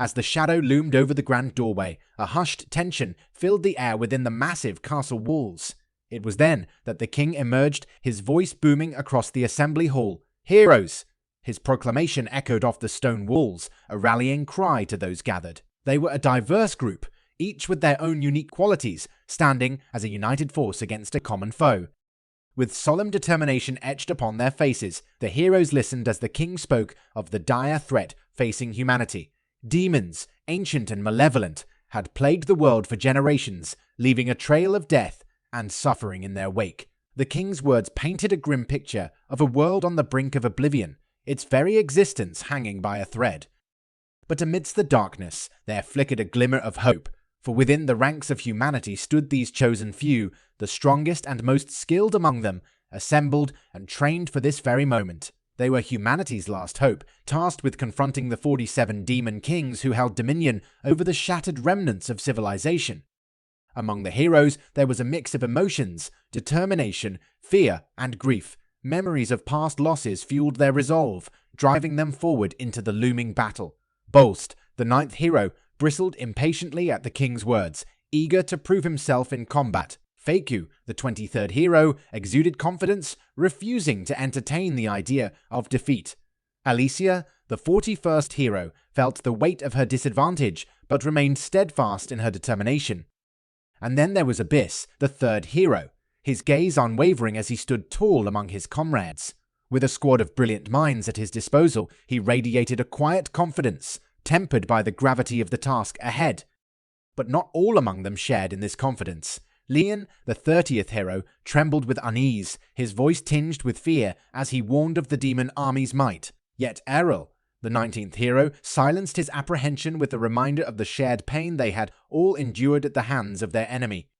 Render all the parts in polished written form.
As the shadow loomed over the grand doorway, a hushed tension filled the air within the massive castle walls. It was then that the king emerged, his voice booming across the assembly hall. "Heroes!" His proclamation echoed off the stone walls, a rallying cry to those gathered. They were a diverse group, each with their own unique qualities, standing as a united force against a common foe. With solemn determination etched upon their faces, the heroes listened as the king spoke of the dire threat facing humanity. Demons, ancient and malevolent, had plagued the world for generations, leaving a trail of death and suffering in their wake. The king's words painted a grim picture of a world on the brink of oblivion, its very existence hanging by a thread. But amidst the darkness, there flickered a glimmer of hope, for within the ranks of humanity stood these chosen few, the strongest and most skilled among them, assembled and trained for this very moment. They were humanity's last hope, tasked with confronting the 47 demon kings who held dominion over the shattered remnants of civilization. Among the heroes, there was a mix of emotions, determination, fear, and grief. Memories of past losses fueled their resolve, driving them forward into the looming battle. Bolst, the 9th hero, bristled impatiently at the king's words, eager to prove himself in combat. Feiku, the 23rd hero, exuded confidence, refusing to entertain the idea of defeat. Alicia, the 41st hero, felt the weight of her disadvantage, but remained steadfast in her determination. And then there was Abyss, the 3rd hero, his gaze unwavering as he stood tall among his comrades. With a squad of brilliant minds at his disposal, he radiated a quiet confidence, tempered by the gravity of the task ahead. But not all among them shared in this confidence. Leon, the 30th hero, trembled with unease, his voice tinged with fear as he warned of the demon army's might. Yet Errol, the 19th hero, silenced his apprehension with a reminder of the shared pain they had all endured at the hands of their enemy.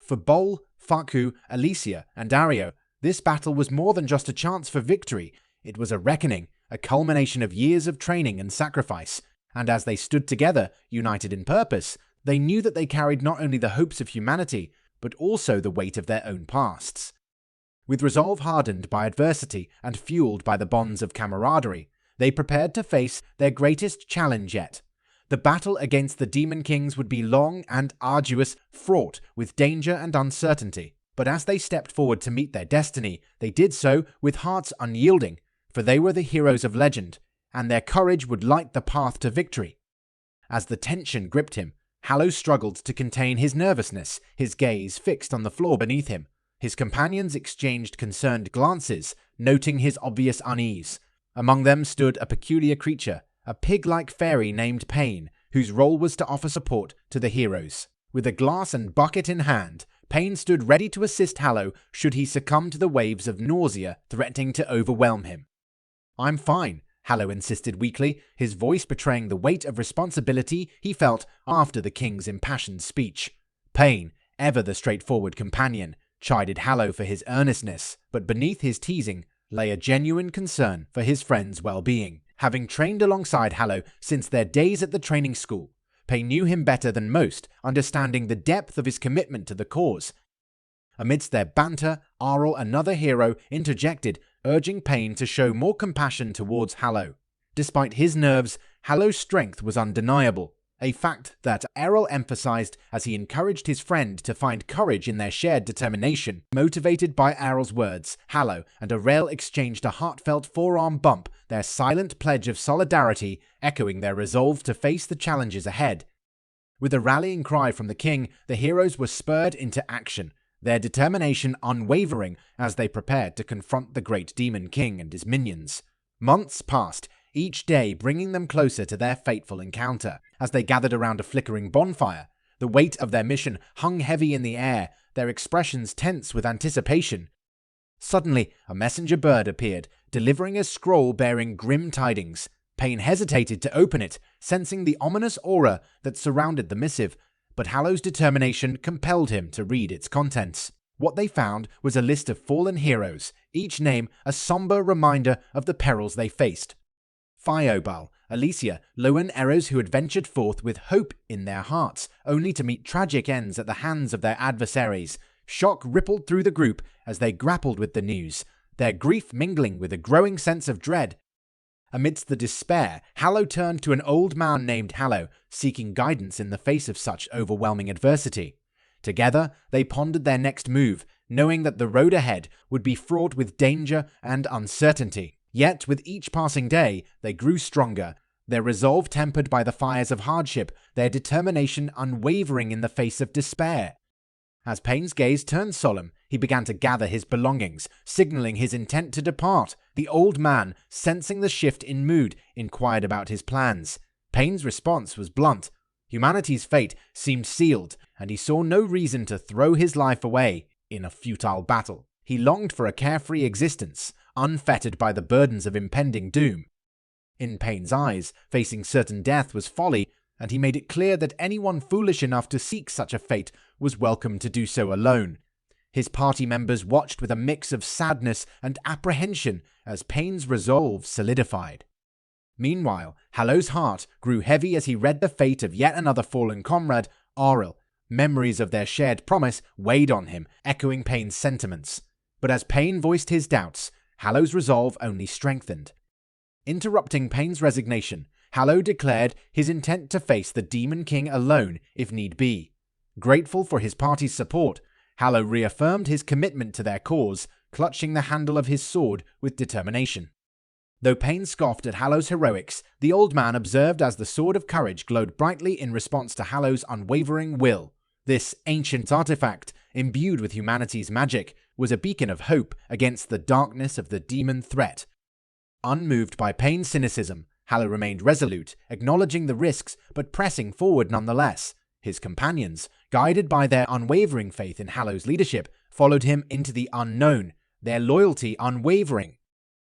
For Bol, Faku, Alicia, and Dario, this battle was more than just a chance for victory. It was a reckoning, a culmination of years of training and sacrifice. And as they stood together, united in purpose, they knew that they carried not only the hopes of humanity, but also the weight of their own pasts. With resolve hardened by adversity and fueled by the bonds of camaraderie, they prepared to face their greatest challenge yet. The battle against the Demon Kings would be long and arduous, fraught with danger and uncertainty. But as they stepped forward to meet their destiny, they did so with hearts unyielding, for they were the heroes of legend, and their courage would light the path to victory. As the tension gripped him, Hallow struggled to contain his nervousness, his gaze fixed on the floor beneath him. His companions exchanged concerned glances, noting his obvious unease. Among them stood a peculiar creature, a pig-like fairy named Pain, whose role was to offer support to the heroes. With a glass and bucket in hand, Pain stood ready to assist Hallow should he succumb to the waves of nausea threatening to overwhelm him. "I'm fine," Hallow insisted weakly, his voice betraying the weight of responsibility he felt after the king's impassioned speech. Pain, ever the straightforward companion, chided Hallow for his earnestness, but beneath his teasing lay a genuine concern for his friend's well-being. Having trained alongside Hallow since their days at the training school, Pain knew him better than most, understanding the depth of his commitment to the cause. Amidst their banter, Arl, another hero, interjected, urging Pain to show more compassion towards Hallow. Despite his nerves, Hallow's strength was undeniable, a fact that Errol emphasized as he encouraged his friend to find courage in their shared determination. Motivated by Errol's words, Hallow and Arel exchanged a heartfelt forearm bump, their silent pledge of solidarity echoing their resolve to face the challenges ahead. With a rallying cry from the king, the heroes were spurred into action, their determination unwavering as they prepared to confront the great Demon King and his minions. Months passed, each day bringing them closer to their fateful encounter. As they gathered around a flickering bonfire, the weight of their mission hung heavy in the air, their expressions tense with anticipation. Suddenly, a messenger bird appeared, delivering a scroll bearing grim tidings. Pain hesitated to open it, sensing the ominous aura that surrounded the missive, but Hallow's determination compelled him to read its contents. What they found was a list of fallen heroes, each name a somber reminder of the perils they faced. Fiobal, Alicia, lone arrows who had ventured forth with hope in their hearts, only to meet tragic ends at the hands of their adversaries. Shock rippled through the group as they grappled with the news, their grief mingling with a growing sense of dread. Amidst the despair, Hallo turned to an old man named Hallo, seeking guidance in the face of such overwhelming adversity. Together, they pondered their next move, knowing that the road ahead would be fraught with danger and uncertainty. Yet, with each passing day, they grew stronger, their resolve tempered by the fires of hardship, their determination unwavering in the face of despair. As Payne's gaze turned solemn, he began to gather his belongings, signaling his intent to depart. The old man, sensing the shift in mood, inquired about his plans. Payne's response was blunt. Humanity's fate seemed sealed, and he saw no reason to throw his life away in a futile battle. He longed for a carefree existence, unfettered by the burdens of impending doom. In Payne's eyes, facing certain death was folly, and he made it clear that anyone foolish enough to seek such a fate was welcome to do so alone. His party members watched with a mix of sadness and apprehension as Payne's resolve solidified. Meanwhile, Hallo's heart grew heavy as he read the fate of yet another fallen comrade, Auril. Memories of their shared promise weighed on him, echoing Payne's sentiments. But as Payne voiced his doubts, Hallo's resolve only strengthened. Interrupting Payne's resignation, Hallo declared his intent to face the Demon King alone if need be. Grateful for his party's support, Hallo reaffirmed his commitment to their cause, clutching the handle of his sword with determination. Though Payne scoffed at Hallo's heroics, the old man observed as the sword of courage glowed brightly in response to Hallo's unwavering will. This ancient artifact, imbued with humanity's magic, was a beacon of hope against the darkness of the demon threat. Unmoved by Payne's cynicism, Hallo remained resolute, acknowledging the risks but pressing forward nonetheless. His companions, guided by their unwavering faith in Hallo's leadership, followed him into the unknown, their loyalty unwavering.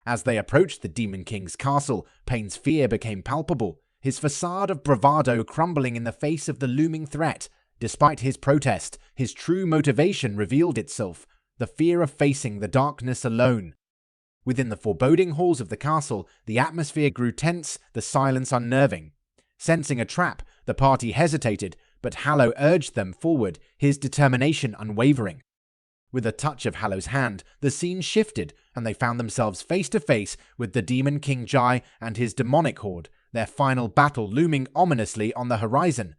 As they approached the Demon King's castle, Payne's fear became palpable, his facade of bravado crumbling in the face of the looming threat. Despite his protest, his true motivation revealed itself, the fear of facing the darkness alone. Within the foreboding halls of the castle, the atmosphere grew tense, the silence unnerving. Sensing a trap, the party hesitated, but Hallo urged them forward, his determination unwavering. With a touch of Hallo's hand, the scene shifted, and they found themselves face to face with the Demon King Jai and his demonic horde, their final battle looming ominously on the horizon.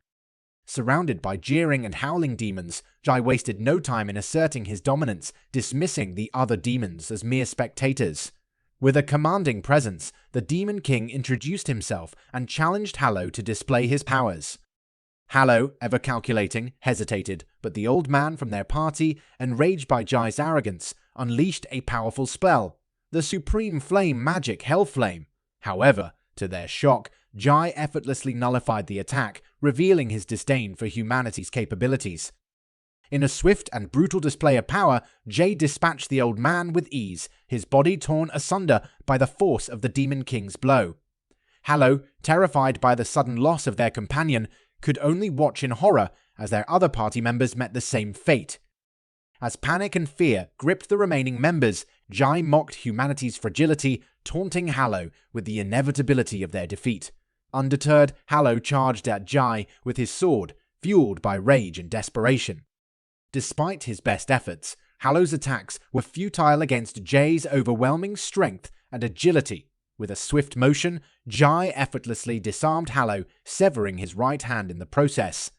Surrounded by jeering and howling demons, Jai wasted no time in asserting his dominance, dismissing the other demons as mere spectators. With a commanding presence, the Demon King introduced himself and challenged Hallo to display his powers. Hallo, ever calculating, hesitated, but the old man from their party, enraged by Jai's arrogance, unleashed a powerful spell, the Supreme Flame Magic Hellflame. However, to their shock, Jai effortlessly nullified the attack, revealing his disdain for humanity's capabilities. In a swift and brutal display of power, Jai dispatched the old man with ease, his body torn asunder by the force of the Demon King's blow. Hallo, terrified by the sudden loss of their companion, could only watch in horror as their other party members met the same fate. As panic and fear gripped the remaining members, Jai mocked humanity's fragility, taunting Hallo with the inevitability of their defeat. Undeterred, Hallo charged at Jai with his sword, fueled by rage and desperation. Despite his best efforts, Hallo's attacks were futile against Jai's overwhelming strength and agility. With a swift motion, Jai effortlessly disarmed Hallo, severing his right hand in the process.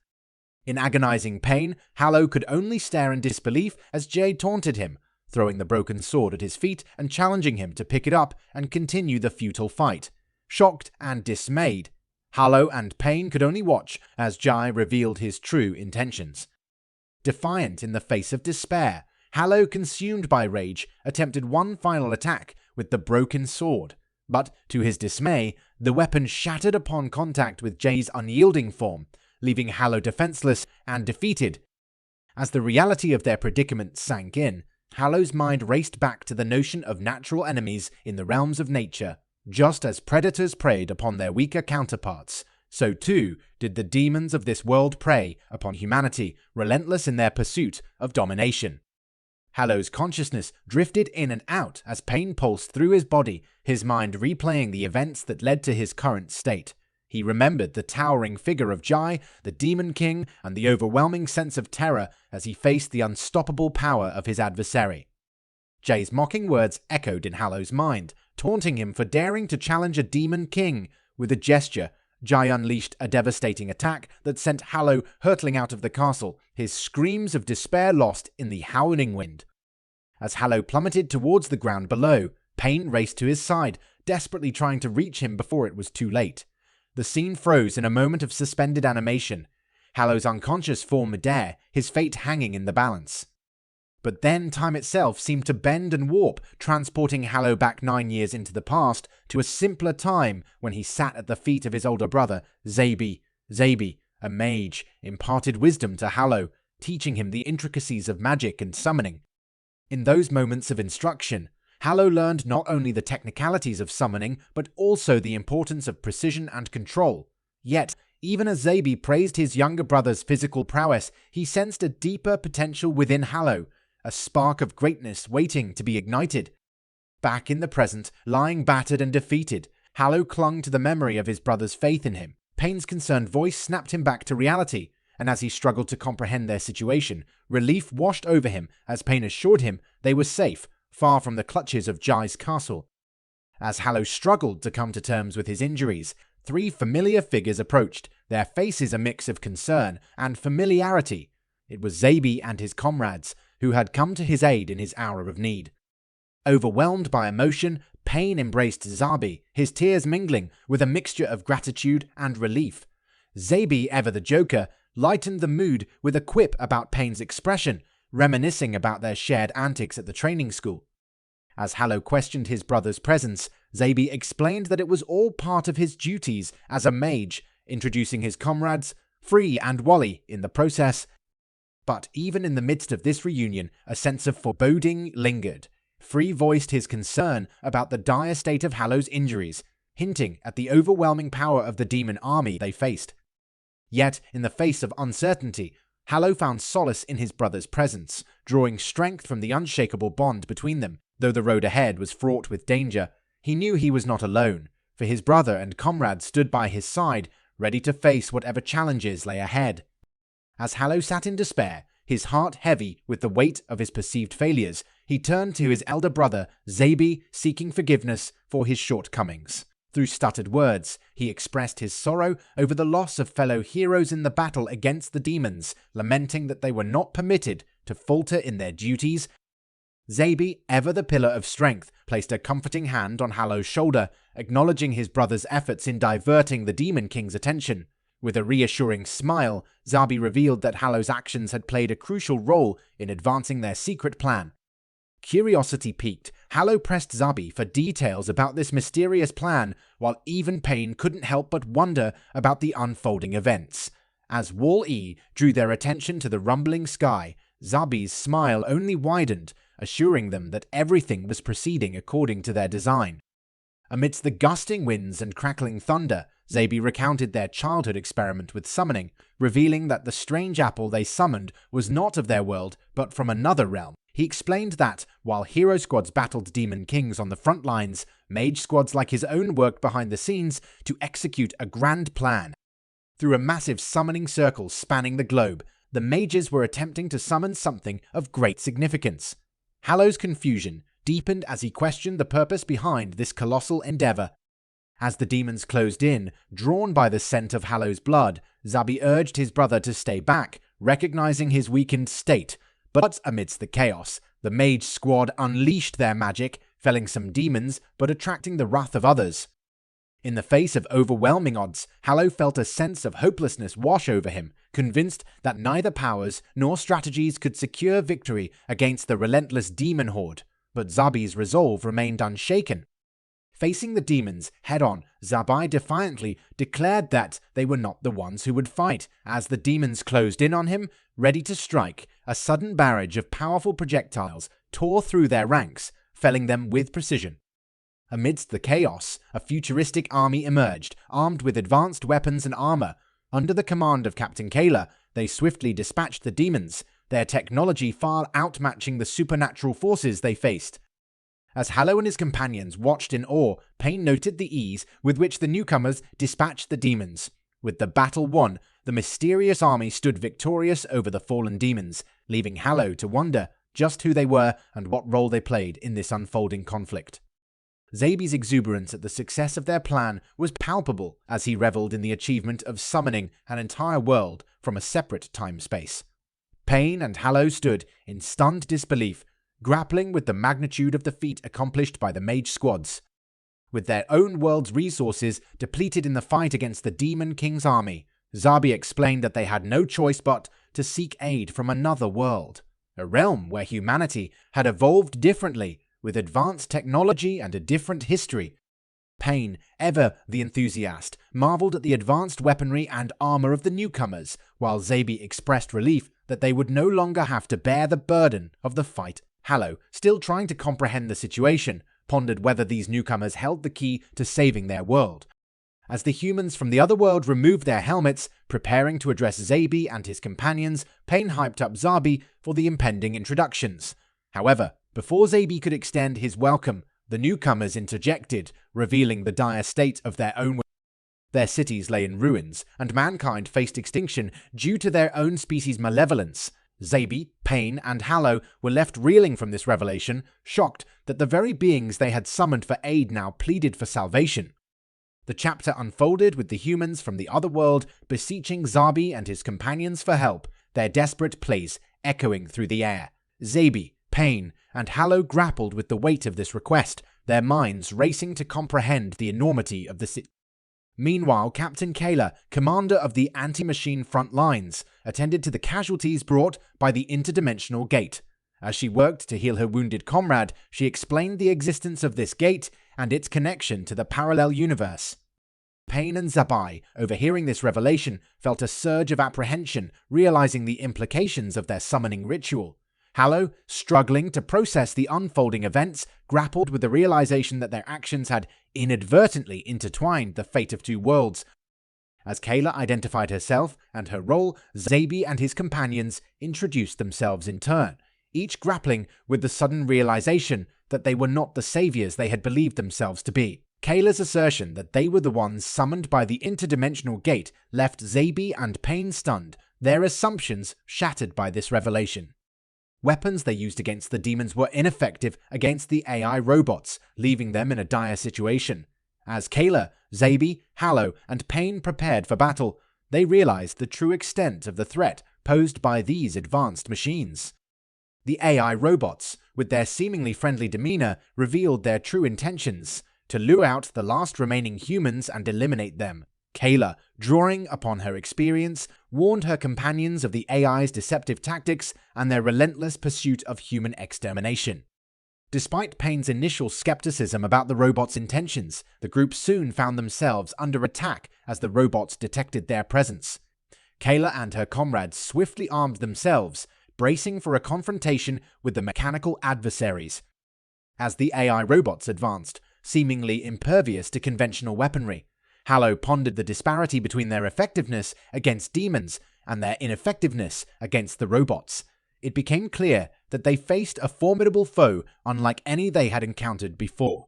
In agonizing pain, Hallo could only stare in disbelief as Jai taunted him, throwing the broken sword at his feet and challenging him to pick it up and continue the futile fight. Shocked and dismayed, Hallo and Payne could only watch as Jai revealed his true intentions. Defiant in the face of despair, Hallo, consumed by rage, attempted one final attack with the broken sword. But, to his dismay, the weapon shattered upon contact with Jai's unyielding form, leaving Hallo defenseless and defeated. As the reality of their predicament sank in, Hallo's mind raced back to the notion of natural enemies in the realms of nature. Just as predators preyed upon their weaker counterparts, so too did the demons of this world prey upon humanity, relentless in their pursuit of domination. Hallo's consciousness drifted in and out as pain pulsed through his body, his mind replaying the events that led to his current state. He remembered the towering figure of Jai, the Demon King, and the overwhelming sense of terror as he faced the unstoppable power of his adversary. Jay's mocking words echoed in Hallow's mind, taunting him for daring to challenge a demon king. With a gesture, Jai unleashed a devastating attack that sent Hallow hurtling out of the castle, his screams of despair lost in the howling wind. As Hallow plummeted towards the ground below, Pain raced to his side, desperately trying to reach him before it was too late. The scene froze in a moment of suspended animation, Hallow's unconscious form midair, his fate hanging in the balance. But then time itself seemed to bend and warp, transporting Hallow back 9 years into the past to a simpler time when he sat at the feet of his older brother, Zabi. Zabi, a mage, imparted wisdom to Hallow, teaching him the intricacies of magic and summoning. In those moments of instruction, Hallow learned not only the technicalities of summoning, but also the importance of precision and control. Yet, even as Zabi praised his younger brother's physical prowess, he sensed a deeper potential within Hallow, a spark of greatness waiting to be ignited. Back in the present, lying battered and defeated, Hallow clung to the memory of his brother's faith in him. Pain's concerned voice snapped him back to reality, and as he struggled to comprehend their situation, relief washed over him as Pain assured him they were safe, far from the clutches of Jai's castle. As Hallow struggled to come to terms with his injuries, 3 familiar figures approached, their faces a mix of concern and familiarity. It was Zabi and his comrades, who had come to his aid in his hour of need. Overwhelmed by emotion, Pain embraced Zabi, his tears mingling with a mixture of gratitude and relief. Zabi, ever the joker, lightened the mood with a quip about Pain's expression, reminiscing about their shared antics at the training school. As Hallow questioned his brother's presence, Zabi explained that it was all part of his duties as a mage, introducing his comrades, Free and Wally, in the process. But even in the midst of this reunion, a sense of foreboding lingered. Free voiced his concern about the dire state of Hallow's injuries, hinting at the overwhelming power of the demon army they faced. Yet, in the face of uncertainty, Hallow found solace in his brother's presence, drawing strength from the unshakable bond between them. Though the road ahead was fraught with danger, he knew he was not alone, for his brother and comrades stood by his side, ready to face whatever challenges lay ahead. As Hallow sat in despair, his heart heavy with the weight of his perceived failures, he turned to his elder brother, Zabi, seeking forgiveness for his shortcomings. Through stuttered words, he expressed his sorrow over the loss of fellow heroes in the battle against the demons, lamenting that they were not permitted to falter in their duties. Zabi, ever the pillar of strength, placed a comforting hand on Hallow's shoulder, acknowledging his brother's efforts in diverting the Demon King's attention. With a reassuring smile, Zabi revealed that Hallow's actions had played a crucial role in advancing their secret plan. Curiosity piqued, Hallow pressed Zabi for details about this mysterious plan, while even Pain couldn't help but wonder about the unfolding events. As Wall-E drew their attention to the rumbling sky, Zabi's smile only widened, assuring them that everything was proceeding according to their design. Amidst the gusting winds and crackling thunder, Zabi recounted their childhood experiment with summoning, revealing that the strange apple they summoned was not of their world, but from another realm. He explained that, while hero squads battled demon kings on the front lines, mage squads like his own worked behind the scenes to execute a grand plan. Through a massive summoning circle spanning the globe, the mages were attempting to summon something of great significance. Hallow's confusion deepened as he questioned the purpose behind this colossal endeavor. As the demons closed in, drawn by the scent of Hallow's blood, Zabi urged his brother to stay back, recognizing his weakened state. But amidst the chaos, the mage squad unleashed their magic, felling some demons but attracting the wrath of others. In the face of overwhelming odds, Hallow felt a sense of hopelessness wash over him, convinced that neither powers nor strategies could secure victory against the relentless demon horde. But Zabi's resolve remained unshaken. Facing the demons head-on, Zabi defiantly declared that they were not the ones who would fight. As the demons closed in on him, ready to strike, a sudden barrage of powerful projectiles tore through their ranks, felling them with precision. Amidst the chaos, a futuristic army emerged, armed with advanced weapons and armor. Under the command of Captain Kayla, they swiftly dispatched the demons, their technology far outmatching the supernatural forces they faced. As Hallow and his companions watched in awe, Pain noted the ease with which the newcomers dispatched the demons. With the battle won, the mysterious army stood victorious over the fallen demons, leaving Hallow to wonder just who they were and what role they played in this unfolding conflict. Zabi's exuberance at the success of their plan was palpable as he reveled in the achievement of summoning an entire world from a separate time-space. Pain and Hallow stood in stunned disbelief, grappling with the magnitude of the feat accomplished by the mage squads. With their own world's resources depleted in the fight against the Demon King's army, Zabi explained that they had no choice but to seek aid from another world, a realm where humanity had evolved differently, with advanced technology and a different history. Pain, ever the enthusiast, marveled at the advanced weaponry and armor of the newcomers, while Zabi expressed relief that they would no longer have to bear the burden of the fight. Hallow, still trying to comprehend the situation, pondered whether these newcomers held the key to saving their world. As the humans from the other world removed their helmets, preparing to address Zabi and his companions, Pain hyped up Zabi for the impending introductions. However, before Zabi could extend his welcome, the newcomers interjected, revealing the dire state of their own. Their cities lay in ruins, and mankind faced extinction due to their own species' malevolence. Zabi, Pain, and Hallow were left reeling from this revelation, shocked that the very beings they had summoned for aid now pleaded for salvation. The chapter unfolded with the humans from the other world beseeching Zabi and his companions for help, their desperate pleas echoing through the air. Zabi, Pain, and Hallow grappled with the weight of this request, their minds racing to comprehend the enormity of the situation. Meanwhile, Captain Kayla, commander of the anti-machine front lines, attended to the casualties brought by the interdimensional gate. As she worked to heal her wounded comrade, she explained the existence of this gate and its connection to the parallel universe. Pain and Zabi, overhearing this revelation, felt a surge of apprehension, realizing the implications of their summoning ritual. Hallow, struggling to process the unfolding events, grappled with the realization that their actions had inadvertently intertwined the fate of two worlds. As Kayla identified herself and her role, Zabi and his companions introduced themselves in turn, each grappling with the sudden realization that they were not the saviors they had believed themselves to be. Kayla's assertion that they were the ones summoned by the interdimensional gate left Zabi and Pain stunned, their assumptions shattered by this revelation. Weapons they used against the demons were ineffective against the AI robots, leaving them in a dire situation. As Kayla, Zabi, Hallow, and Pain prepared for battle, they realized the true extent of the threat posed by these advanced machines. The AI robots, with their seemingly friendly demeanor, revealed their true intentions: to lure out the last remaining humans and eliminate them. Kayla, drawing upon her experience, warned her companions of the AI's deceptive tactics and their relentless pursuit of human extermination. Despite Pain's initial skepticism about the robots' intentions, the group soon found themselves under attack as the robots detected their presence. Kayla and her comrades swiftly armed themselves, bracing for a confrontation with the mechanical adversaries. As the AI robots advanced, seemingly impervious to conventional weaponry, Hallow pondered the disparity between their effectiveness against demons and their ineffectiveness against the robots. It became clear that they faced a formidable foe unlike any they had encountered before.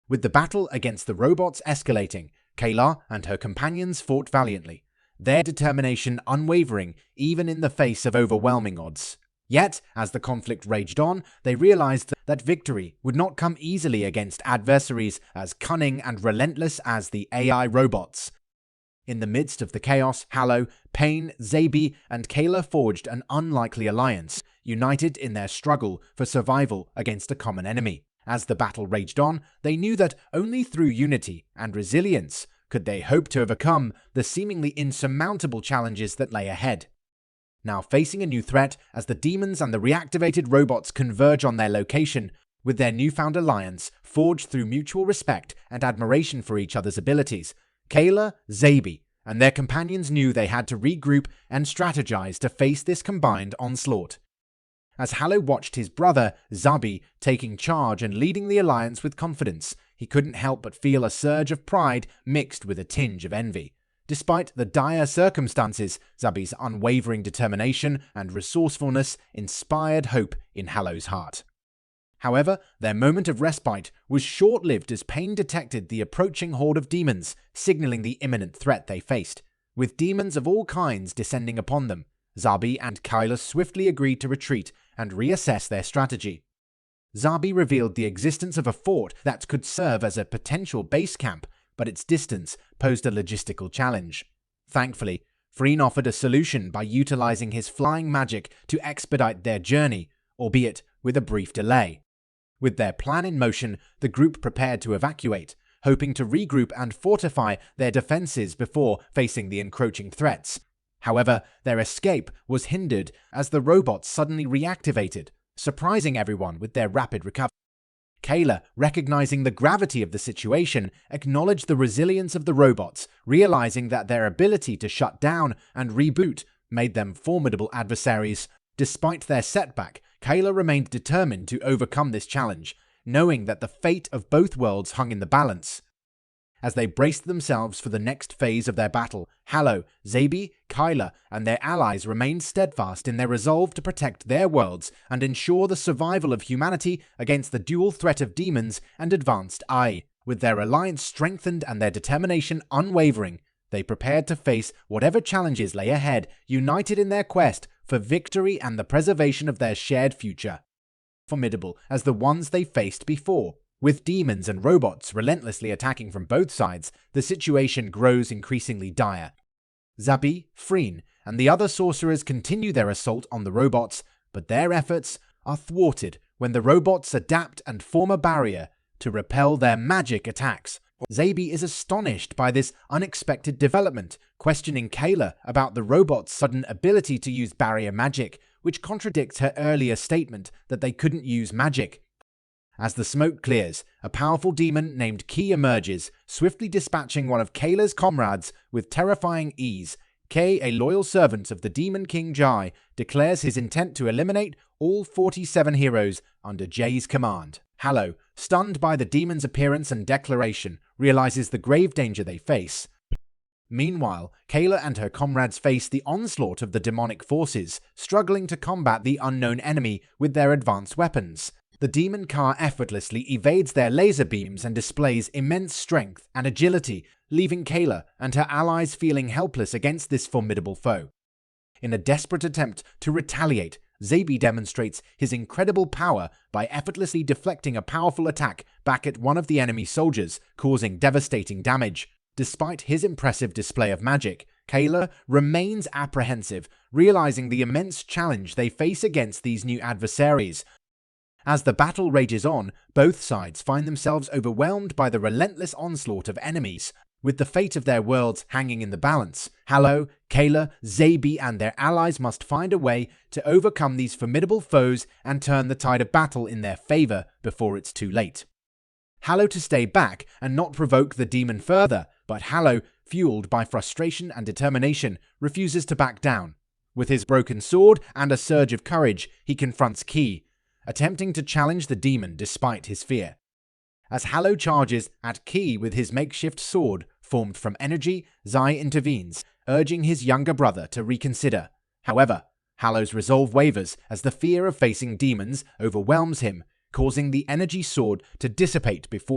With the battle against the robots escalating, Kayla and her companions fought valiantly, their determination unwavering even in the face of overwhelming odds. Yet, as the conflict raged on, they realized that victory would not come easily against adversaries as cunning and relentless as the AI robots. In the midst of the chaos, Hallow, Pain, Zabi, and Kayla forged an unlikely alliance, united in their struggle for survival against a common enemy. As the battle raged on, they knew that only through unity and resilience could they hope to overcome the seemingly insurmountable challenges that lay ahead. Now facing a new threat as the demons and the reactivated robots converge on their location, with their newfound alliance forged through mutual respect and admiration for each other's abilities, Kayla, Zabi, and their companions knew they had to regroup and strategize to face this combined onslaught. As Hallow watched his brother, Zabi, taking charge and leading the alliance with confidence, he couldn't help but feel a surge of pride mixed with a tinge of envy. Despite the dire circumstances, Zabi's unwavering determination and resourcefulness inspired hope in Hallow's heart. However, their moment of respite was short-lived as Pain detected the approaching horde of demons, signaling the imminent threat they faced. With demons of all kinds descending upon them, Zabi and Kayla swiftly agreed to retreat and reassess their strategy. Zabi revealed the existence of a fort that could serve as a potential base camp, but its distance posed a logistical challenge. Thankfully, Freen offered a solution by utilizing his flying magic to expedite their journey, albeit with a brief delay. With their plan in motion, the group prepared to evacuate, hoping to regroup and fortify their defenses before facing the encroaching threats. However, their escape was hindered as the robots suddenly reactivated, surprising everyone with their rapid recovery. Kayla, recognizing the gravity of the situation, acknowledged the resilience of the robots, realizing that their ability to shut down and reboot made them formidable adversaries. Despite their setback, Kayla remained determined to overcome this challenge, knowing that the fate of both worlds hung in the balance. As they braced themselves for the next phase of their battle, Hallow, Zabi, Kyla, and their allies remained steadfast in their resolve to protect their worlds and ensure the survival of humanity against the dual threat of demons and advanced AI. With their alliance strengthened and their determination unwavering, they prepared to face whatever challenges lay ahead, united in their quest for victory and the preservation of their shared future. Formidable as the ones they faced before. With demons and robots relentlessly attacking from both sides, the situation grows increasingly dire. Zabi, Freen, and the other sorcerers continue their assault on the robots, but their efforts are thwarted when the robots adapt and form a barrier to repel their magic attacks. Zabi is astonished by this unexpected development, questioning Kayla about the robot's sudden ability to use barrier magic, which contradicts her earlier statement that they couldn't use magic. As the smoke clears, a powerful demon named Ki emerges, swiftly dispatching one of Kayla's comrades with terrifying ease. Kay, a loyal servant of the Demon King Jai, declares his intent to eliminate all 47 heroes under Jay's command. Hallow, stunned by the demon's appearance and declaration, realizes the grave danger they face. Meanwhile, Kayla and her comrades face the onslaught of the demonic forces, struggling to combat the unknown enemy with their advanced weapons. The demon car effortlessly evades their laser beams and displays immense strength and agility, leaving Kayla and her allies feeling helpless against this formidable foe. In a desperate attempt to retaliate, Zabi demonstrates his incredible power by effortlessly deflecting a powerful attack back at one of the enemy soldiers, causing devastating damage. Despite his impressive display of magic, Kayla remains apprehensive, realizing the immense challenge they face against these new adversaries. As the battle rages on, both sides find themselves overwhelmed by the relentless onslaught of enemies. With the fate of their worlds hanging in the balance, Hallow, Kayla, Zabi, and their allies must find a way to overcome these formidable foes and turn the tide of battle in their favor before it's too late. Hallow to stay back and not provoke the demon further, but Hallow, fueled by frustration and determination, refuses to back down. With his broken sword and a surge of courage, he confronts Ki, attempting to challenge the demon despite his fear. As Hallow charges at Ki with his makeshift sword formed from energy, Zai intervenes, urging his younger brother to reconsider. However, Hallow's resolve wavers as the fear of facing demons overwhelms him, causing the energy sword to dissipate before.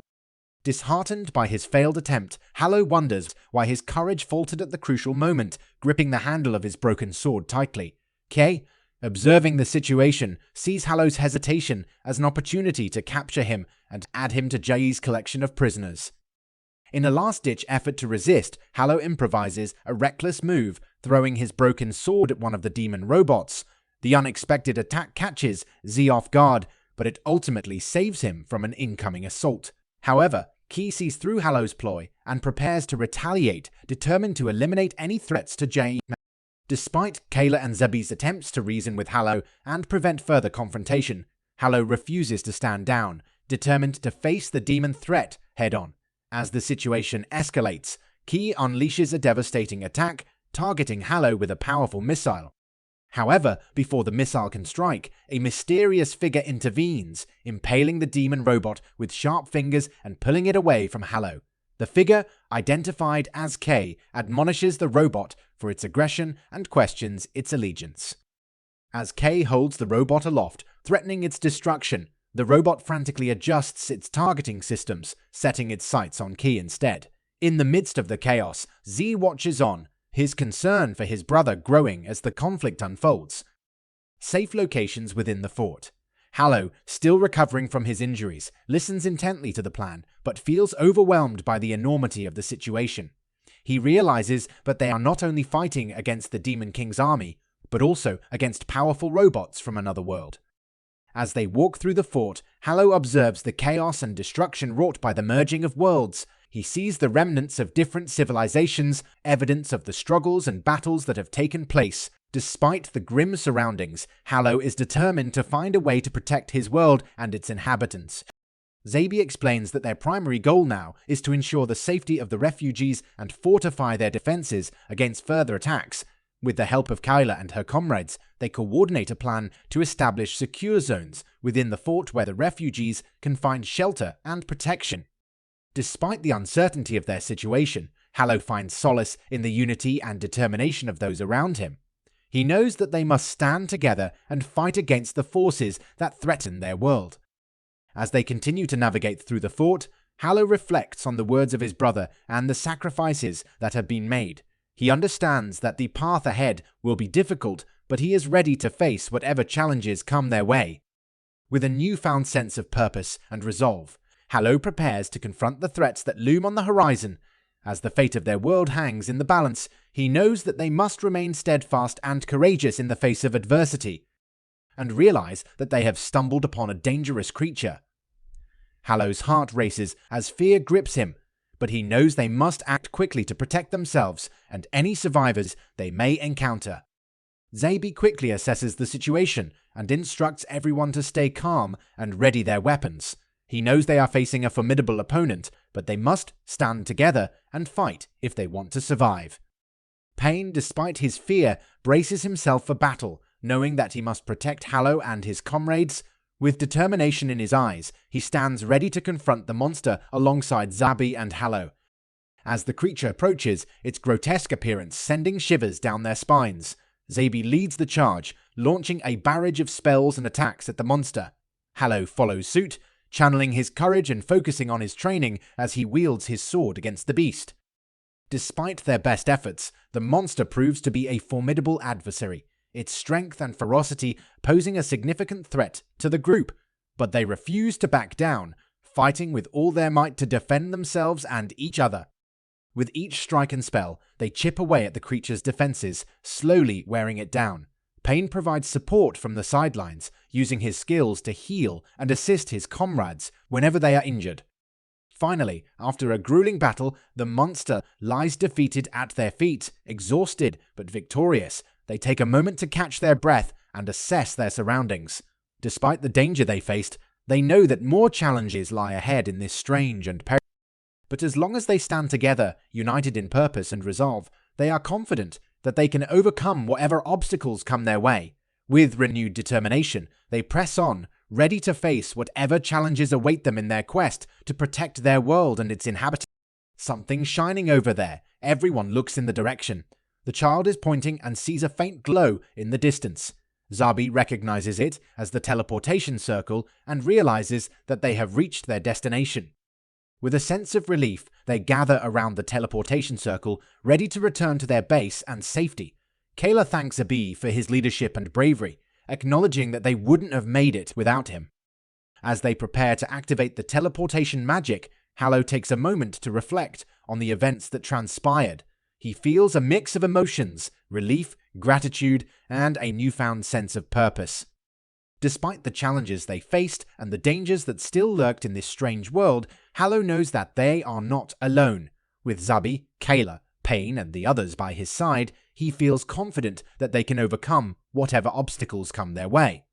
Disheartened by his failed attempt, Hallow wonders why his courage faltered at the crucial moment, gripping the handle of his broken sword tightly. Kay, observing the situation, sees Hallow's hesitation as an opportunity to capture him and add him to Jai's collection of prisoners. In a last-ditch effort to resist, Hallow improvises a reckless move, throwing his broken sword at one of the demon robots. The unexpected attack catches Z off guard, but it ultimately saves him from an incoming assault. However, Ki sees through Hallow's ploy and prepares to retaliate, determined to eliminate any threats to Jai. Despite Kayla and Zabi's attempts to reason with Hallow and prevent further confrontation, Hallow refuses to stand down, determined to face the demon threat head-on. As the situation escalates, Ki unleashes a devastating attack, targeting Hallow with a powerful missile. However, before the missile can strike, a mysterious figure intervenes, impaling the demon robot with sharp fingers and pulling it away from Hallow. The figure, identified as K, admonishes the robot for its aggression and questions its allegiance. As K holds the robot aloft, threatening its destruction, the robot frantically adjusts its targeting systems, setting its sights on Ki instead. In the midst of the chaos, Z watches on, his concern for his brother growing as the conflict unfolds. safe locations within the fort. Hallo, still recovering from his injuries, listens intently to the plan, but feels overwhelmed by the enormity of the situation. He realizes that they are not only fighting against the Demon King's army, but also against powerful robots from another world. As they walk through the fort, Hallo observes the chaos and destruction wrought by the merging of worlds. He sees the remnants of different civilizations, evidence of the struggles and battles that have taken place. Despite the grim surroundings, Hallo is determined to find a way to protect his world and its inhabitants. Zabi explains that their primary goal now is to ensure the safety of the refugees and fortify their defenses against further attacks. With the help of Kyla and her comrades, they coordinate a plan to establish secure zones within the fort where the refugees can find shelter and protection. Despite the uncertainty of their situation, Hallo finds solace in the unity and determination of those around him. He knows that they must stand together and fight against the forces that threaten their world. As they continue to navigate through the fort, Hallo reflects on the words of his brother and the sacrifices that have been made. He understands that the path ahead will be difficult, but he is ready to face whatever challenges come their way. With a newfound sense of purpose and resolve, Hallo prepares to confront the threats that loom on the horizon. As the fate of their world hangs in the balance, he knows that they must remain steadfast and courageous in the face of adversity, and realize that they have stumbled upon a dangerous creature. Hallo's heart races as fear grips him, but he knows they must act quickly to protect themselves and any survivors they may encounter. Zabi quickly assesses the situation and instructs everyone to stay calm and ready their weapons. He knows they are facing a formidable opponent, but they must stand together and fight if they want to survive. Pain, despite his fear, braces himself for battle, knowing that he must protect Hallo and his comrades. With determination in his eyes, he stands ready to confront the monster alongside Zabi and Hallo. As the creature approaches, its grotesque appearance sending shivers down their spines, Zabi leads the charge, launching a barrage of spells and attacks at the monster. Hallo follows suit, channeling his courage and focusing on his training as he wields his sword against the beast. Despite their best efforts, the monster proves to be a formidable adversary, its strength and ferocity posing a significant threat to the group, but they refuse to back down, fighting with all their might to defend themselves and each other. With each strike and spell, they chip away at the creature's defenses, slowly wearing it down. Pain provides support from the sidelines, using his skills to heal and assist his comrades whenever they are injured. Finally, after a grueling battle, the monster lies defeated at their feet, exhausted but victorious. They take a moment to catch their breath and assess their surroundings. Despite the danger they faced, they know that more challenges lie ahead in this strange and perilous. But as long as they stand together, united in purpose and resolve, they are confident that they can overcome whatever obstacles come their way. With renewed determination, they press on, ready to face whatever challenges await them in their quest to protect their world and its inhabitants. Something shining over there. Everyone looks in the direction. The child is pointing and sees a faint glow in the distance. Zabi recognizes it as the teleportation circle and realizes that they have reached their destination. With a sense of relief, they gather around the teleportation circle, ready to return to their base and safety. Kayla thanks Zabi for his leadership and bravery, acknowledging that they wouldn't have made it without him. As they prepare to activate the teleportation magic, Hallo takes a moment to reflect on the events that transpired. He feels a mix of emotions, relief, gratitude, and a newfound sense of purpose. Despite the challenges they faced and the dangers that still lurked in this strange world, Hallo knows that they are not alone. With Zabi, Kayla, Pain, and the others by his side, he feels confident that they can overcome whatever obstacles come their way.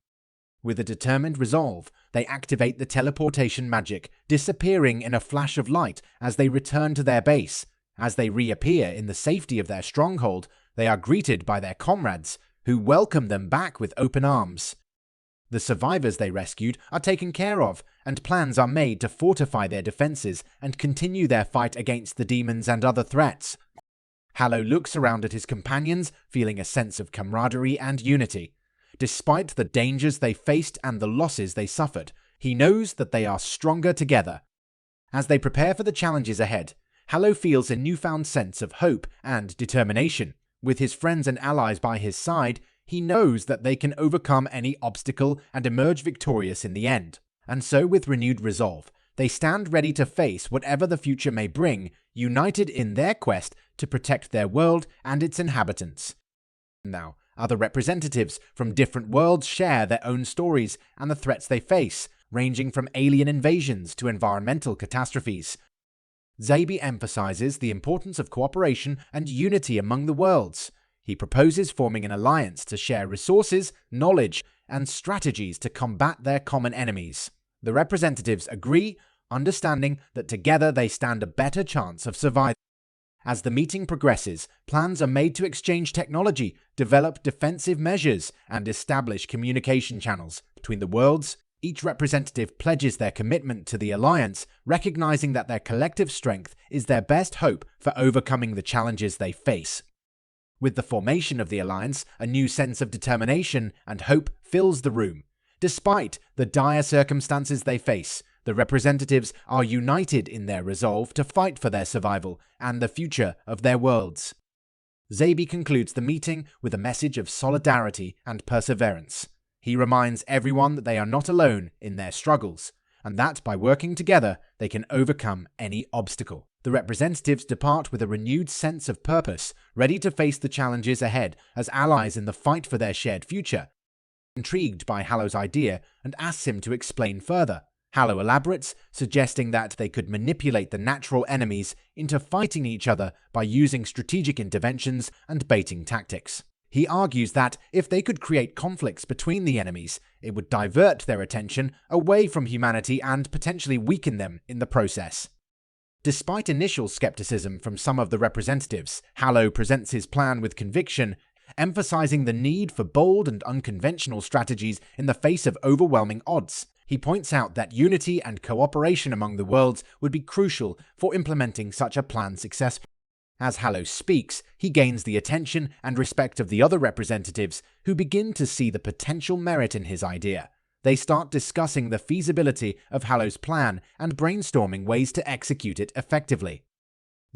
With a determined resolve, they activate the teleportation magic, disappearing in a flash of light as they return to their base. As they reappear in the safety of their stronghold, they are greeted by their comrades, who welcome them back with open arms. The survivors they rescued are taken care of, and plans are made to fortify their defenses and continue their fight against the demons and other threats. Hallo looks around at his companions, feeling a sense of camaraderie and unity. Despite the dangers they faced and the losses they suffered, he knows that they are stronger together. As they prepare for the challenges ahead, Hallo feels a newfound sense of hope and determination. With his friends and allies by his side, he knows that they can overcome any obstacle and emerge victorious in the end. And so, with renewed resolve, they stand ready to face whatever the future may bring, united in their quest to protect their world and its inhabitants. Now, other representatives from different worlds share their own stories and the threats they face, ranging from alien invasions to environmental catastrophes. Zabi emphasizes the importance of cooperation and unity among the worlds. He proposes forming an alliance to share resources, knowledge, and strategies to combat their common enemies. The representatives agree, understanding that together they stand a better chance of survival. As the meeting progresses, plans are made to exchange technology, develop defensive measures, and establish communication channels between the worlds. Each representative pledges their commitment to the alliance, recognizing that their collective strength is their best hope for overcoming the challenges they face. With the formation of the alliance, a new sense of determination and hope fills the room. Despite the dire circumstances they face, the representatives are united in their resolve to fight for their survival and the future of their worlds. Zabi concludes the meeting with a message of solidarity and perseverance. He reminds everyone that they are not alone in their struggles, and that by working together they can overcome any obstacle. The representatives depart with a renewed sense of purpose, ready to face the challenges ahead as allies in the fight for their shared future. Intrigued by Hallow's idea and asks him to explain further. Hallow elaborates, suggesting that they could manipulate the natural enemies into fighting each other by using strategic interventions and baiting tactics. He argues that if they could create conflicts between the enemies, it would divert their attention away from humanity and potentially weaken them in the process. Despite initial skepticism from some of the representatives, Hallow presents his plan with conviction, emphasizing the need for bold and unconventional strategies in the face of overwhelming odds. He points out that unity and cooperation among the worlds would be crucial for implementing such a plan successfully. As Hallow speaks, he gains the attention and respect of the other representatives, who begin to see the potential merit in his idea. They start discussing the feasibility of Hallow's plan and brainstorming ways to execute it effectively.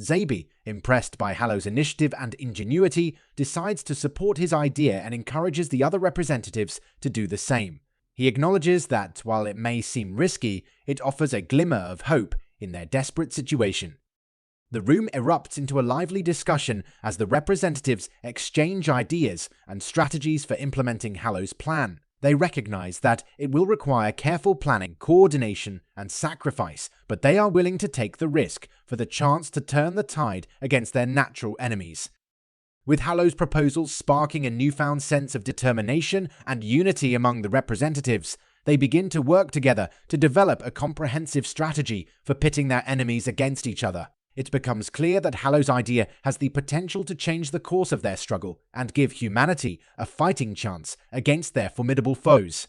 Zabi, impressed by Hallow's initiative and ingenuity, decides to support his idea and encourages the other representatives to do the same. He acknowledges that, while it may seem risky, it offers a glimmer of hope in their desperate situation. The room erupts into a lively discussion as the representatives exchange ideas and strategies for implementing Hallow's plan. They recognize that it will require careful planning, coordination, and sacrifice, but they are willing to take the risk for the chance to turn the tide against their natural enemies. With Hallow's proposals sparking a newfound sense of determination and unity among the representatives, they begin to work together to develop a comprehensive strategy for pitting their enemies against each other. It becomes clear that Hallow's idea has the potential to change the course of their struggle and give humanity a fighting chance against their formidable foes.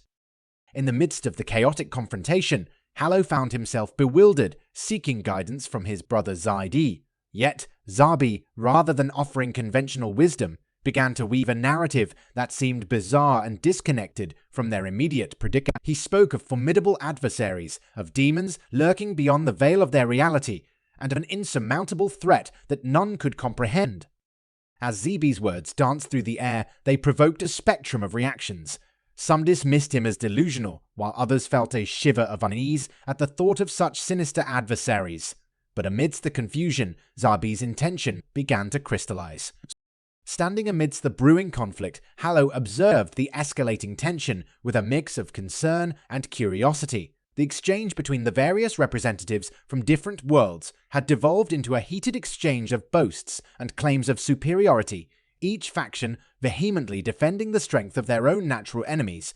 In the midst of the chaotic confrontation, Hallow found himself bewildered, seeking guidance from his brother Zaidi. Yet, Zabi, rather than offering conventional wisdom, began to weave a narrative that seemed bizarre and disconnected from their immediate predicament. He spoke of formidable adversaries, of demons lurking beyond the veil of their reality, and of an insurmountable threat that none could comprehend. As Zabi's words danced through the air, they provoked a spectrum of reactions. Some dismissed him as delusional, while others felt a shiver of unease at the thought of such sinister adversaries. But amidst the confusion, Zabi's intention began to crystallize. Standing amidst the brewing conflict, Hallow observed the escalating tension with a mix of concern and curiosity. The exchange between the various representatives from different worlds had devolved into a heated exchange of boasts and claims of superiority, each faction vehemently defending the strength of their own natural enemies.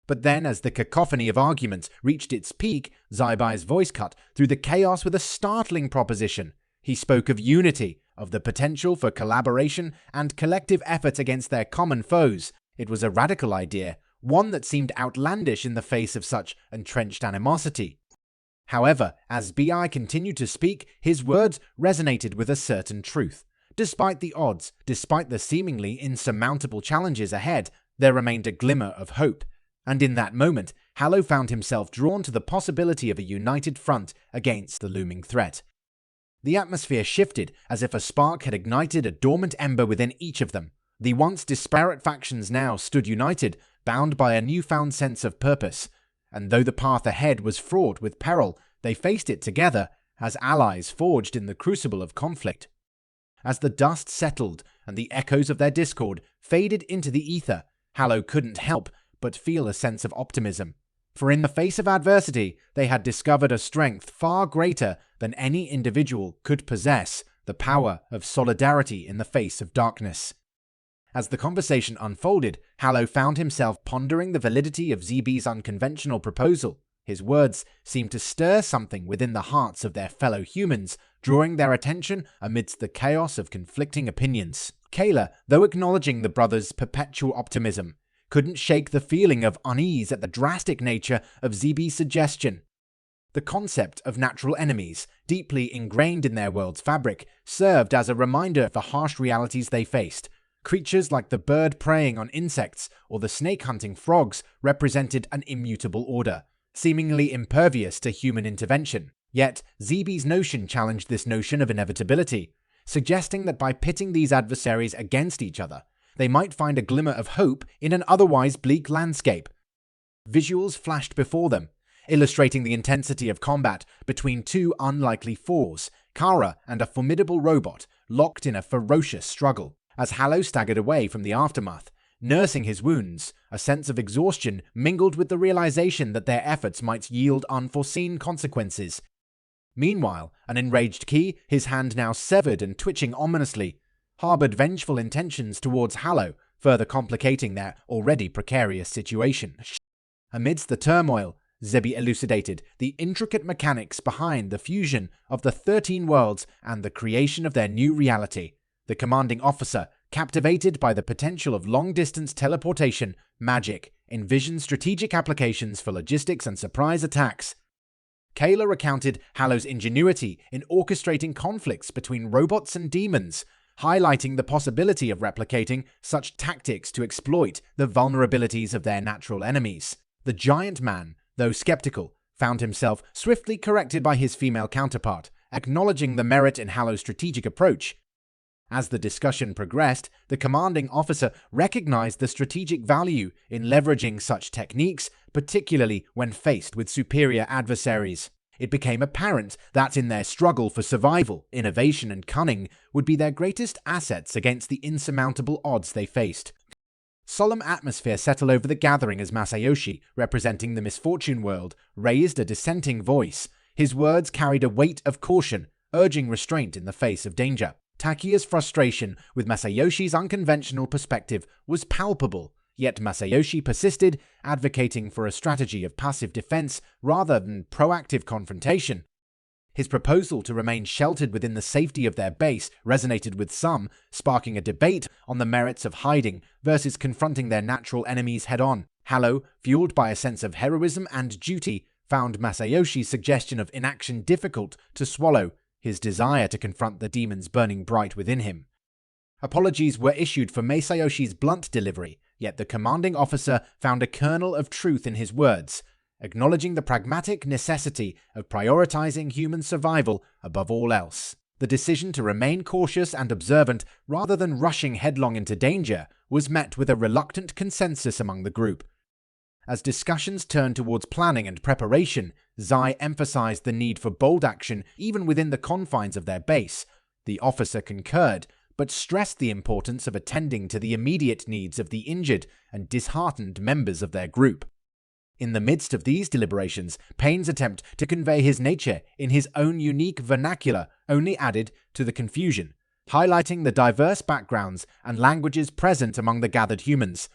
But then, as the cacophony of arguments reached its peak, Zabi's voice cut through the chaos with a startling proposition. He spoke of unity, of the potential for collaboration and collective effort against their common foes. It was a radical idea, one that seemed outlandish in the face of such entrenched animosity. However, as B.I. continued to speak, his words resonated with a certain truth. Despite the odds, despite the seemingly insurmountable challenges ahead, there remained a glimmer of hope. And in that moment, Hallow found himself drawn to the possibility of a united front against the looming threat. The atmosphere shifted as if a spark had ignited a dormant ember within each of them. The once disparate factions now stood united, bound by a newfound sense of purpose, and though the path ahead was fraught with peril, they faced it together as allies forged in the crucible of conflict. As the dust settled and the echoes of their discord faded into the ether, Hallow couldn't help but feel a sense of optimism. For in the face of adversity, they had discovered a strength far greater than any individual could possess, the power of solidarity in the face of darkness. As the conversation unfolded, Hallow found himself pondering the validity of ZB's unconventional proposal. His words seemed to stir something within the hearts of their fellow humans, drawing their attention amidst the chaos of conflicting opinions. Kayla, though acknowledging the brothers' perpetual optimism, couldn't shake the feeling of unease at the drastic nature of ZB's suggestion. The concept of natural enemies, deeply ingrained in their world's fabric, served as a reminder of the harsh realities they faced. Creatures like the bird preying on insects or the snake hunting frogs represented an immutable order, seemingly impervious to human intervention. Yet, ZB's notion challenged this notion of inevitability, suggesting that by pitting these adversaries against each other, they might find a glimmer of hope in an otherwise bleak landscape. Visuals flashed before them, illustrating the intensity of combat between two unlikely foes, Kara and a formidable robot, locked in a ferocious struggle. As Hallow staggered away from the aftermath, nursing his wounds, a sense of exhaustion mingled with the realization that their efforts might yield unforeseen consequences. Meanwhile, an enraged Key, his hand now severed and twitching ominously, harbored vengeful intentions towards Hallow, further complicating their already precarious situation. Amidst the turmoil, Zebi elucidated the intricate mechanics behind the fusion of the 13 worlds and the creation of their new reality. The commanding officer, captivated by the potential of long-distance teleportation, magic, envisioned strategic applications for logistics and surprise attacks. Kayla recounted Hallow's ingenuity in orchestrating conflicts between robots and demons, highlighting the possibility of replicating such tactics to exploit the vulnerabilities of their natural enemies. The giant man, though skeptical, found himself swiftly corrected by his female counterpart, acknowledging the merit in Hallow's strategic approach. As the discussion progressed, the commanding officer recognized the strategic value in leveraging such techniques, particularly when faced with superior adversaries. It became apparent that in their struggle for survival, innovation and cunning would be their greatest assets against the insurmountable odds they faced. Solemn atmosphere settled over the gathering as Masayoshi, representing the Misfortune World, raised a dissenting voice. His words carried a weight of caution, urging restraint in the face of danger. Takiya's frustration with Masayoshi's unconventional perspective was palpable, yet Masayoshi persisted, advocating for a strategy of passive defense rather than proactive confrontation. His proposal to remain sheltered within the safety of their base resonated with some, sparking a debate on the merits of hiding versus confronting their natural enemies head-on. Hallow, fueled by a sense of heroism and duty, found Masayoshi's suggestion of inaction difficult to swallow, his desire to confront the demons burning bright within him. Apologies were issued for Masayoshi's blunt delivery, yet the commanding officer found a kernel of truth in his words, acknowledging the pragmatic necessity of prioritizing human survival above all else. The decision to remain cautious and observant rather than rushing headlong into danger was met with a reluctant consensus among the group. As discussions turned towards planning and preparation, Zai emphasized the need for bold action even within the confines of their base. The officer concurred, but stressed the importance of attending to the immediate needs of the injured and disheartened members of their group. In the midst of these deliberations, Payne's attempt to convey his nature in his own unique vernacular only added to the confusion, highlighting the diverse backgrounds and languages present among the gathered humans.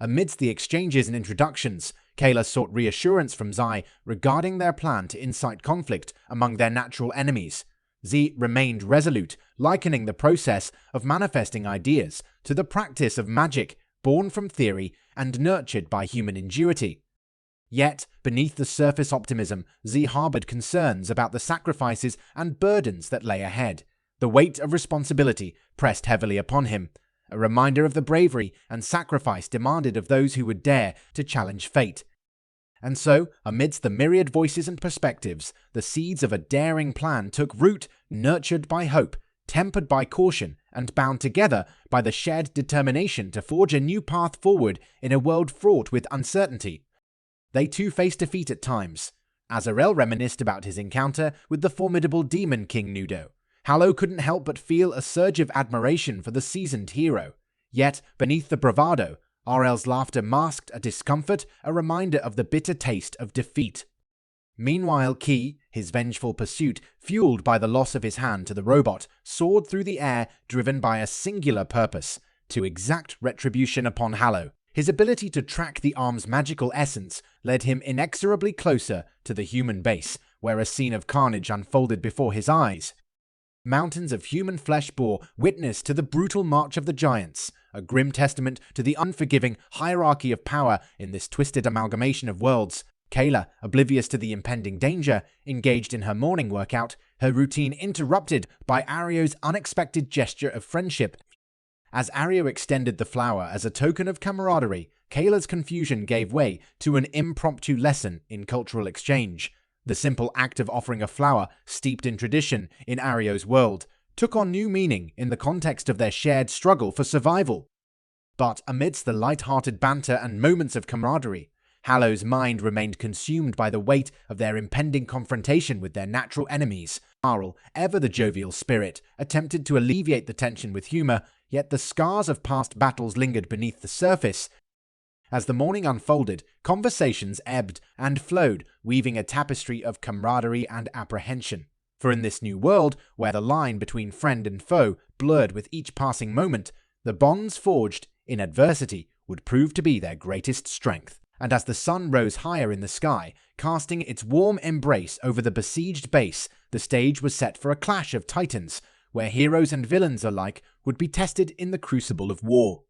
Amidst the exchanges and introductions, Kayla sought reassurance from Zai regarding their plan to incite conflict among their natural enemies. Z remained resolute, likening the process of manifesting ideas to the practice of magic born from theory and nurtured by human ingenuity. Yet, beneath the surface optimism, Z harbored concerns about the sacrifices and burdens that lay ahead. The weight of responsibility pressed heavily upon him, a reminder of the bravery and sacrifice demanded of those who would dare to challenge fate. And so, amidst the myriad voices and perspectives, the seeds of a daring plan took root, nurtured by hope, tempered by caution and bound together by the shared determination to forge a new path forward in a world fraught with uncertainty. They too faced defeat at times. Azarel reminisced about his encounter with the formidable demon king Nudo. Hallow couldn't help but feel a surge of admiration for the seasoned hero. Yet, beneath the bravado, RL's laughter masked a discomfort, a reminder of the bitter taste of defeat. Meanwhile, Ki, his vengeful pursuit, fueled by the loss of his hand to the robot, soared through the air, driven by a singular purpose: to exact retribution upon Hallow. His ability to track the arm's magical essence led him inexorably closer to the human base, where a scene of carnage unfolded before his eyes. Mountains of human flesh bore witness to the brutal march of the giants, a grim testament to the unforgiving hierarchy of power in this twisted amalgamation of worlds. Kayla, oblivious to the impending danger, engaged in her morning workout, her routine interrupted by Ario's unexpected gesture of friendship. As Ario extended the flower as a token of camaraderie, Kayla's confusion gave way to an impromptu lesson in cultural exchange. The simple act of offering a flower, steeped in tradition in Ario's world, took on new meaning in the context of their shared struggle for survival. But amidst the light-hearted banter and moments of camaraderie, Hallow's mind remained consumed by the weight of their impending confrontation with their natural enemies. Arl, ever the jovial spirit, attempted to alleviate the tension with humor, yet the scars of past battles lingered beneath the surface. As the morning unfolded, conversations ebbed and flowed, weaving a tapestry of camaraderie and apprehension. For in this new world, where the line between friend and foe blurred with each passing moment, the bonds forged in adversity would prove to be their greatest strength. And as the sun rose higher in the sky, casting its warm embrace over the besieged base, the stage was set for a clash of titans, where heroes and villains alike would be tested in the crucible of war.